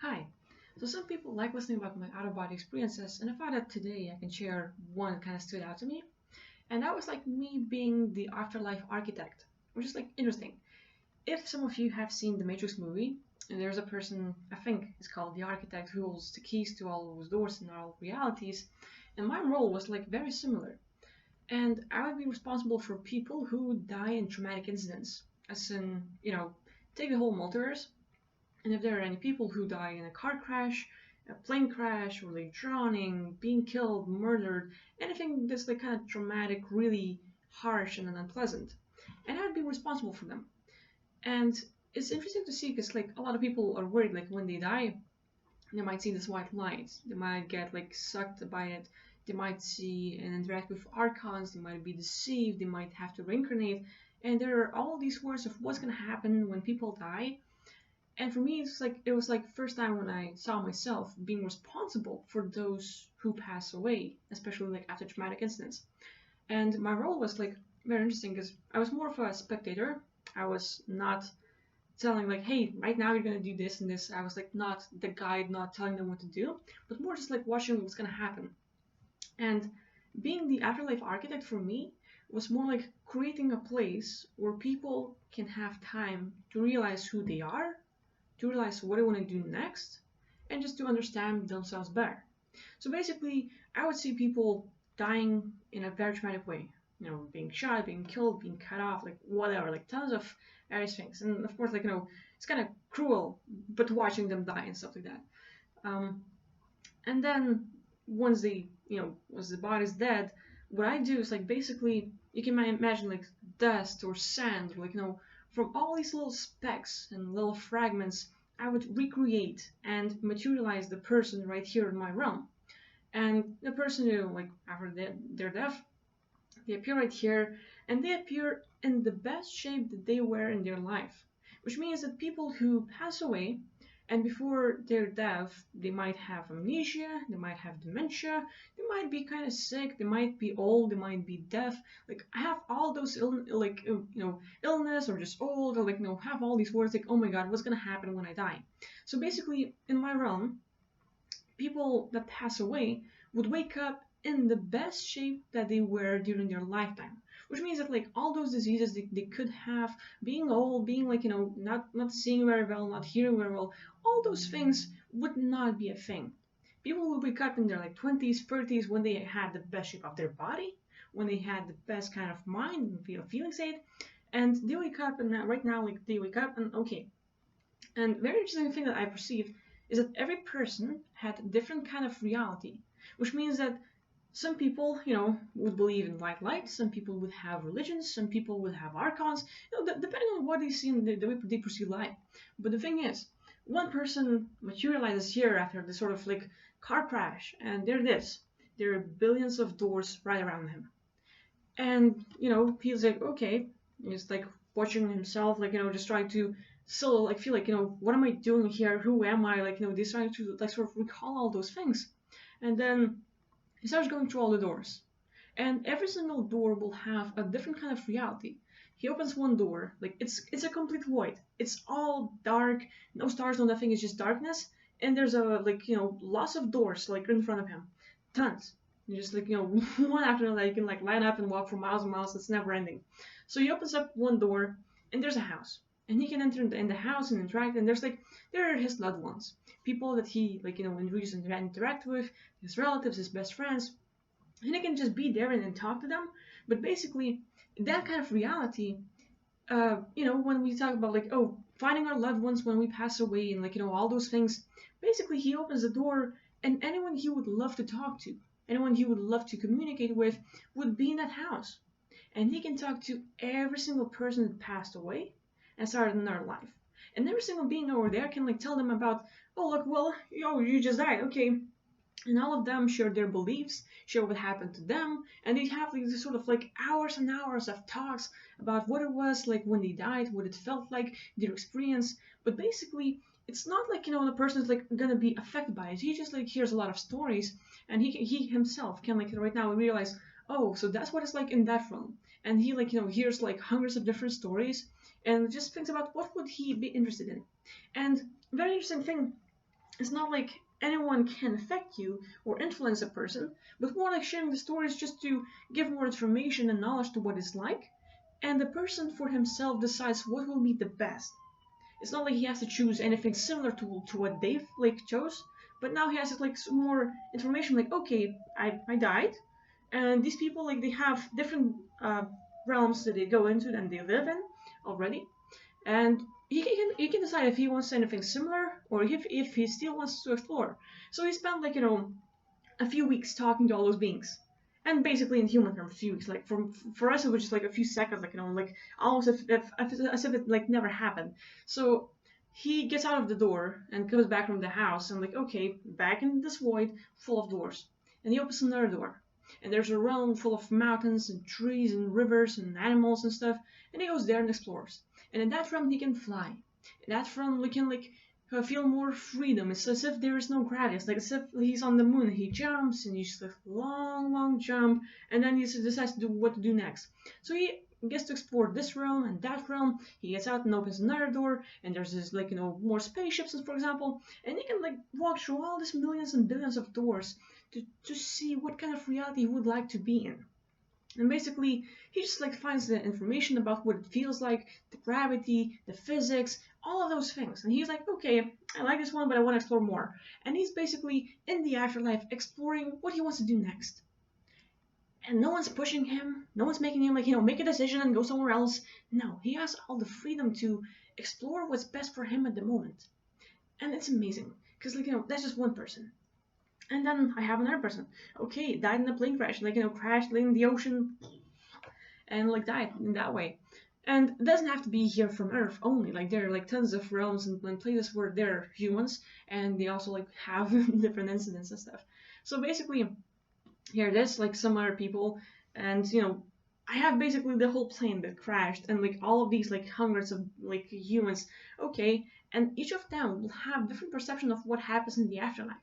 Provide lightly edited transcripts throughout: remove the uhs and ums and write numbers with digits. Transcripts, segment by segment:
Hi. So some people like listening about my out-of-body experiences, and I thought that today I can share one that kind of stood out to me. And that was like me being the Afterlife Architect, which is like interesting. If some of you have seen the Matrix movie, and there's a person, I think is called the Architect, who holds the keys to all those doors and all realities, and my role was like very similar. And I would be responsible for people who die in traumatic incidents, as in, take the whole multiverse. And if there are any people who die in a car crash, a plane crash, or like drowning, being killed, murdered, anything that's like kind of traumatic, really harsh and unpleasant, and I'd be responsible for them. And it's interesting to see because like a lot of people are worried like when they die, they might see this white light, they might get like sucked by it, they might see and interact with archons, they might be deceived, they might have to reincarnate, and there are all these words of what's gonna happen when people die. And for me, it was like first time when I saw myself being responsible for those who pass away, especially like after traumatic incidents. And my role was like very interesting because I was more of a spectator. I was not telling like, hey, right now you're gonna do this and this. I was like not the guide, not telling them what to do, but more just like watching what's gonna happen. And being the afterlife architect for me was more like creating a place where people can have time to realize who they are, to realize what I want to do next, and just to understand themselves better. So basically, I would see people dying in a very traumatic way. Being shot, being killed, being cut off, like whatever, like tons of various things. And of course, like, it's kind of cruel, but watching them die and stuff like that. Um, and then once the body's dead, what I do is like basically, you can imagine like dust or sand, like, from all these little specks and little fragments, I would recreate and materialize the person right here in my realm. And the person who, like, after their death, they appear right here, and they appear in the best shape that they were in their life. Which means that people who pass away and before their death, they might have amnesia, they might have dementia, they might be kind of sick, they might be old, they might be deaf. Like, I have all those illness or just old or like have all these words like, oh my god, what's gonna happen when I die? So basically, in my realm, people that pass away would wake up in the best shape that they were during their lifetime, which means that like all those diseases they could have, being old, being like not seeing very well, not hearing very well, all those things would not be a thing. People would wake up in their like 20s, 30s, when they had the best shape of their body, when they had the best kind of mind and feeling state, and they wake up, and right now like they wake up and okay. And very interesting thing that I perceived is that every person had a different kind of reality, which means that some people, would believe in white light. Some people would have religions. Some people would have archons. Depending on what they see and the way they perceive life. But the thing is, one person materializes here after this sort of like car crash, and there it is. There are billions of doors right around him, and he's like, okay, he's like watching himself, like just trying to still like feel like what am I doing here? Who am I? Like he's trying to like sort of recall all those things, and then he starts going through all the doors, and every single door will have a different kind of reality. He opens one door, like it's a complete void. It's all dark, no stars, no nothing. It's just darkness, and there's a like lots of doors like in front of him, tons. You just like one after another. You can like line up and walk for miles and miles. It's never ending. So he opens up one door, and there's a house, and he can enter in the house and interact. And there are his loved ones, people that he like enjoys and interact with, his relatives, his best friends, and he can just be there and talk to them. But basically, that kind of reality, when we talk about like, oh, finding our loved ones when we pass away and like all those things, basically he opens the door, and anyone he would love to talk to, anyone he would love to communicate with, would be in that house, and he can talk to every single person that passed away and started another life. And every single being over there can like tell them about, oh look, well, you just died, okay, and all of them share their beliefs, share what happened to them, and they have like this sort of like hours and hours of talks about what it was like when they died, what it felt like, their experience. But basically, it's not like the person is like gonna be affected by it. He just like hears a lot of stories, and he himself can like right now realize, oh, so that's what it's like in that realm, and he like hears like hundreds of different stories, and just thinks about what would he be interested in. And very interesting thing It's not like anyone can affect you or influence a person, but more like sharing the stories just to give more information and knowledge to what it's like, and the person for himself decides what will be the best. It's not like he has to choose anything similar to what they've like chose, but now he has like some more information. Like, okay, I died, and these people like they have different realms that they go into and they live in already, and he can decide if he wants anything similar or if he still wants to explore. So he spent like a few weeks talking to all those beings. And basically, in human terms, a few weeks. Like for us, it was just like a few seconds, like like almost as if it like never happened. So he gets out of the door and comes back from the house and like, okay, back in this void full of doors. And he opens another door, and there's a realm full of mountains and trees and rivers and animals and stuff. And he goes there and explores. And in that realm, he can fly. In that realm, he can like feel more freedom. It's as if there is no gravity. It's like as if he's on the moon. He jumps and he's like long, long jump, and then he decides to do what to do next. So he gets to explore this realm and that realm. He gets out and opens another door, and there's this like more spaceships, for example, and he can like walk through all these millions and billions of doors to see what kind of reality he would like to be in. And basically, he just like finds the information about what it feels like, the gravity, the physics, all of those things. And he's like, okay, I like this one, but I want to explore more. And he's basically in the afterlife exploring what he wants to do next. And no one's pushing him, no one's making him like, make a decision and go somewhere else. No, he has all the freedom to explore what's best for him at the moment. And it's amazing. Because like, that's just one person. And then I have another person. Okay, died in a plane crash, like crashed in the ocean and like died in that way. And it doesn't have to be here from Earth only. Like there are like tons of realms and places where there are humans, and they also like have different incidents and stuff. So basically, here it is, like some other people, and I have basically the whole plane that crashed, and like all of these like hundreds of like humans. Okay, and each of them will have different perception of what happens in the afterlife,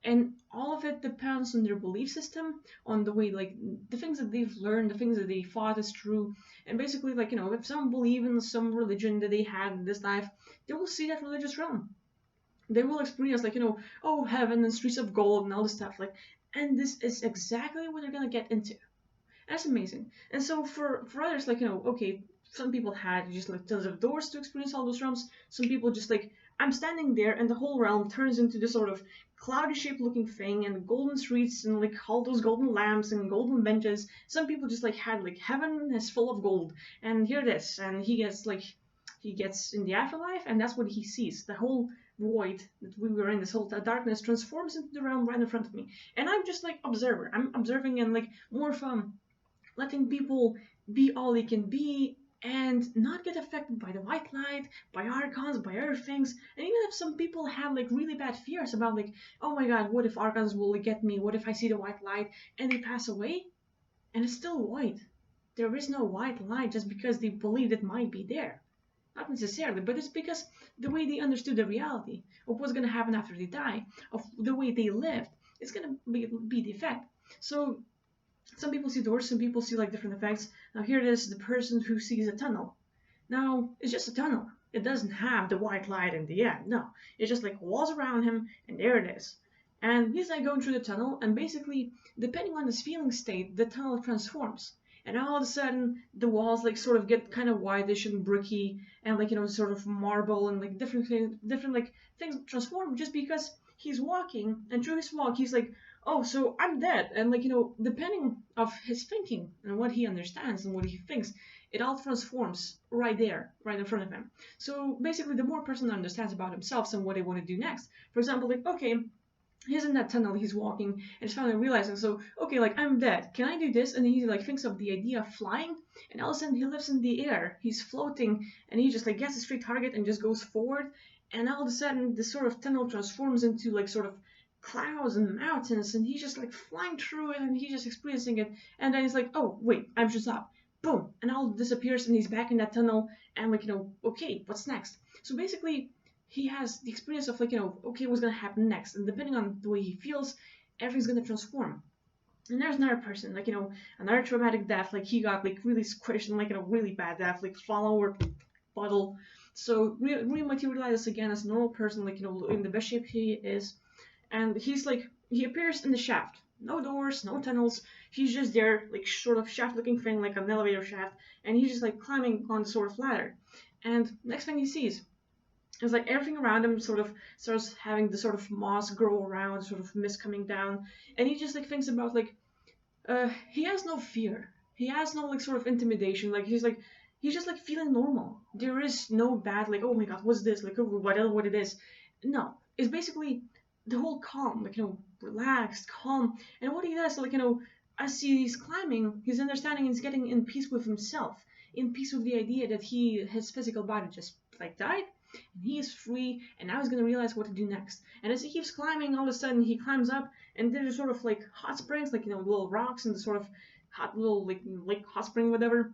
and all of it depends on their belief system, on the way like the things that they've learned, the things that they thought is true. And basically, like if some believe in some religion that they had in this life, they will see that religious realm. They will experience like oh, heaven and streets of gold and all this stuff, like, and this is exactly what they're gonna get into. That's amazing. And so for others, like okay, some people had just like tons of doors to experience all those realms. Some people just like, I'm standing there and the whole realm turns into this sort of cloudy shaped looking thing and golden streets and like all those golden lamps and golden benches. Some people just like had like heaven is full of gold, and here it is, and he gets in the afterlife, and that's what he sees. The whole void that we were in, this whole darkness, transforms into the realm right in front of me. And I'm just like observer. I'm observing and like more fun, letting people be all they can be and not get affected by the white light, by archons, by other things. And even if some people have like really bad fears about like, oh my god, what if archons will get me? What if I see the white light and they pass away? And it's still white. There is no white light just because they believed it might be there. Not necessarily, but it's because the way they understood the reality of what's going to happen after they die, of the way they lived, it's going to be the effect. So some people see doors, some people see like different effects. Now here it is, the person who sees a tunnel. Now it's just a tunnel. It doesn't have the white light in the end. No, it's just like walls around him, and there it is. And he's like going through the tunnel, and basically, depending on his feeling state, the tunnel transforms. And all of a sudden, the walls like sort of get kind of whitish and bricky, and like sort of marble, and like different like things transform just because he's walking, and through his walk, he's like, oh, so I'm dead. And like depending of his thinking and what he understands and what he thinks, it all transforms right there, right in front of him. So basically, the more a person understands about himself and what they want to do next, for example, like, okay, he's in that tunnel, he's walking, and he's finally realizing, so okay, like, I'm dead, can I do this? And he like thinks of the idea of flying, and all of a sudden he lives in the air, he's floating, and he just like gets a straight target and just goes forward. And all of a sudden this sort of tunnel transforms into like sort of clouds and mountains, and he's just like flying through it, and he's just experiencing it. And then he's like, oh wait, I'm just up, boom, and all disappears, and he's back in that tunnel. And like okay, what's next? So basically, he has the experience of like okay, what's gonna happen next, and depending on the way he feels, everything's gonna transform. And there's another person, like another traumatic death, like he got like really squished and like really bad death, like fall over puddle, So rematerializes again as a normal person, like in the best shape he is, and he's like he appears in the shaft. No doors, no tunnels. He's just there, like sort of shaft-looking thing, like an elevator shaft, and he's just like climbing on the sort of ladder. And next thing he sees is like everything around him sort of starts having the sort of moss grow around, sort of mist coming down, and he just like thinks about like he has no fear. He has no like sort of intimidation. Like he's just like feeling normal. There is no bad like, oh my god, what's this? Like, oh, what it is. No, it's basically the whole calm, like relaxed, calm. And what he does, like as he's climbing, he's understanding, he's getting in peace with himself, in peace with the idea that his physical body just like died, and he is free, and now he's gonna realize what to do next. And as he keeps climbing, all of a sudden he climbs up, and there's sort of like hot springs, like little rocks and the sort of hot little like hot spring, whatever.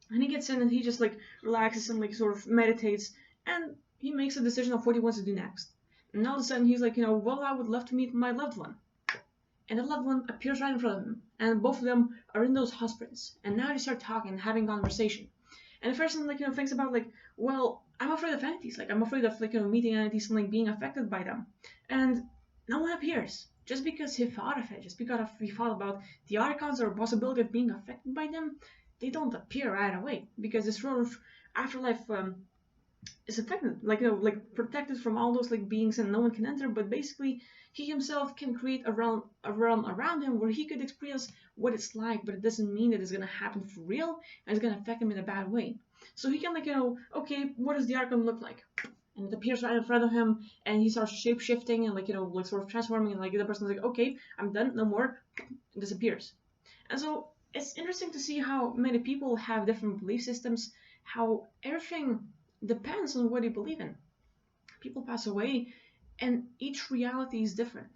And he gets in and he just like relaxes and like sort of meditates, and he makes a decision of what he wants to do next. And all of a sudden he's like, well, I would love to meet my loved one. And the loved one appears right in front of him, and both of them are in those hot springs. And now they start talking and having conversation. And the person like thinks about like, well, I'm afraid of entities. Like I'm afraid of like meeting entities and like being affected by them. And no one appears. Just because he thought of it, just because he thought about the archons or possibility of being affected by them, they don't appear right away because this sort of afterlife is affected, like like protected from all those like beings and no one can enter. But basically, he himself can create a realm around him where he could experience what it's like, but it doesn't mean that it's gonna happen for real and it's gonna affect him in a bad way. So he can like okay, what does the archon look like? And it appears right in front of him, and he starts shape shifting and like like sort of transforming, and like the person's like, okay, I'm done, no more, and disappears. And so it's interesting to see how many people have different belief systems, how everything depends on what you believe in. People pass away, and each reality is different.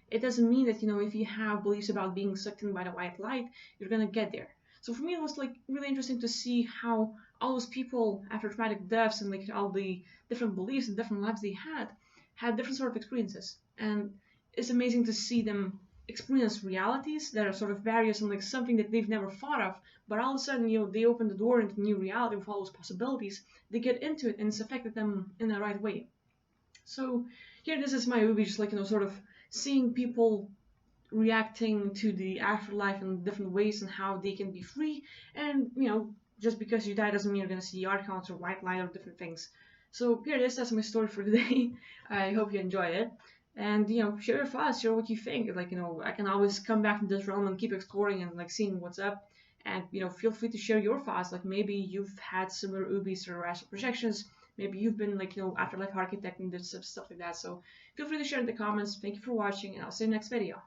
It doesn't mean that if you have beliefs about being sucked in by the white light, you're gonna get there. So for me, it was like really interesting to see how all those people after traumatic deaths and like all the different beliefs and different lives they had different sort of experiences, and it's amazing to see them experience realities that are sort of various and like something that they've never thought of, but all of a sudden they open the door into new reality with all those possibilities. They get into it and it's affected them in the right way. So here, this is my movie, just like sort of seeing people reacting to the afterlife in different ways and how they can be free. And just because you die doesn't mean you're gonna see archons or white light or different things. So here it is. That's my story for today. I hope you enjoy it. And share your thoughts, share what you think. Like I can always come back to this realm and keep exploring and like seeing what's up. And feel free to share your thoughts. Like maybe you've had similar UBIs or astral projections. Maybe you've been like Afterlife Architect and did stuff like that. So feel free to share in the comments. Thank you for watching, and I'll see you next video.